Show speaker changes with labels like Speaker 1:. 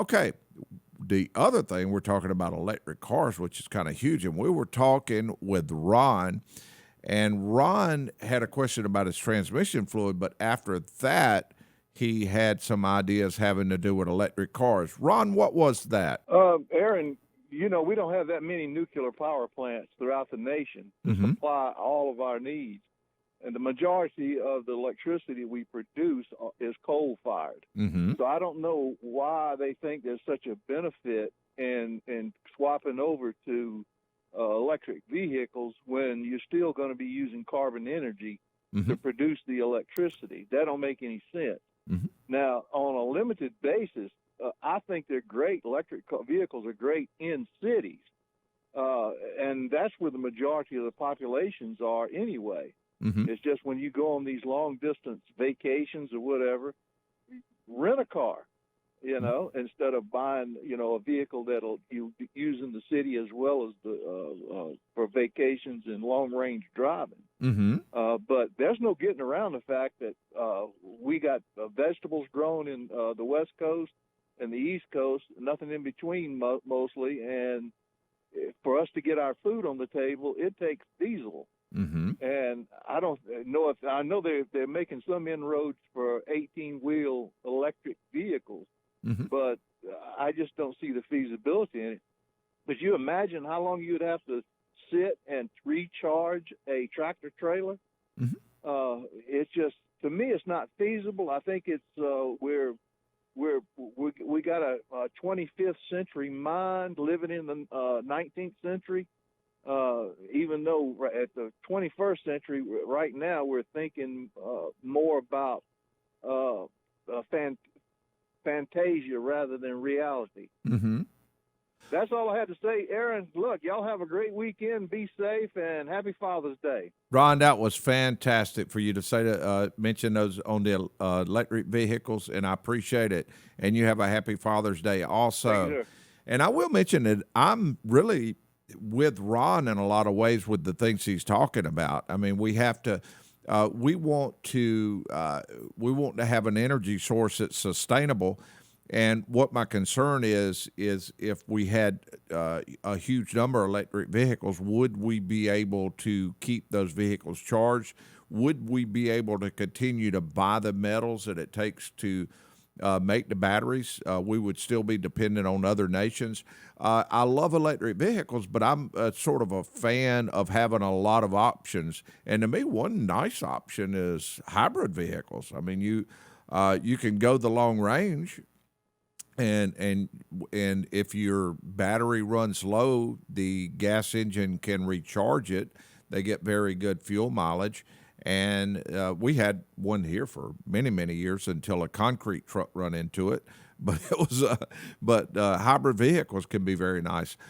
Speaker 1: Okay. The other thing, we're talking about electric cars, which is kind of huge. And we were talking with Ron, and Ron had a question about his transmission fluid, but after that, he had some ideas having to do with electric cars. Ron, what was that?
Speaker 2: Aaron, we don't have that many nuclear power plants throughout the nation to
Speaker 1: Mm-hmm.
Speaker 2: supply all of our needs. And the majority of the electricity we produce is coal fired.
Speaker 1: Mm-hmm.
Speaker 2: So I don't know why they think there's such a benefit in swapping over to electric vehicles when you're still going to be using carbon energy
Speaker 1: Mm-hmm.
Speaker 2: to produce the electricity. That don't make any sense.
Speaker 1: Mm-hmm.
Speaker 2: Now, on a limited basis, I think they're great. Electric vehicles are great in cities, and that's where the majority of the populations are anyway.
Speaker 1: Mm-hmm.
Speaker 2: It's just when you go on these long distance vacations or whatever, rent a car, instead of buying, a vehicle that'll you use in the city as well as for vacations and long range driving.
Speaker 1: Mm-hmm.
Speaker 2: But there's no getting around the fact that we got vegetables grown in the West Coast and the East Coast, nothing in between mostly. And for us to get our food on the table, it takes diesel.
Speaker 1: Mm-hmm.
Speaker 2: And I don't know if I know they're making some inroads for 18-wheel electric vehicles,
Speaker 1: Mm-hmm.
Speaker 2: but I just don't see the feasibility in it. But you imagine how long you'd have to sit and recharge a tractor trailer?
Speaker 1: Mm-hmm.
Speaker 2: It's just, to me, it's not feasible. I think it's we got a 25th century mind living in the 19th century. Even though at the 21st century, right now, we're thinking more about fantasia rather than reality.
Speaker 1: Mm-hmm.
Speaker 2: That's all I had to say, Aaron. Look, y'all have a great weekend. Be safe, and happy Father's Day.
Speaker 1: Ron, that was fantastic for you to say to mention those on the electric vehicles, and I appreciate it. And you have a happy Father's Day also.
Speaker 2: Thank you, sir.
Speaker 1: And I will mention that I'm really with Ron in a lot of ways with the things he's talking about. I mean, we have to, we want to have an energy source that's sustainable. And what my concern is if we had a huge number of electric vehicles, would we be able to keep those vehicles charged? Would we be able to continue to buy the metals that it takes to make the batteries? We would still be dependent on other nations. I love electric vehicles, but I'm sort of a fan of having a lot of options. And to me, one nice option is hybrid vehicles. I mean, you can go the long range. And if your battery runs low, the gas engine can recharge it. They get very good fuel mileage. And we had one here for many, many years until a concrete truck run into it. But it was, hybrid vehicles can be very nice.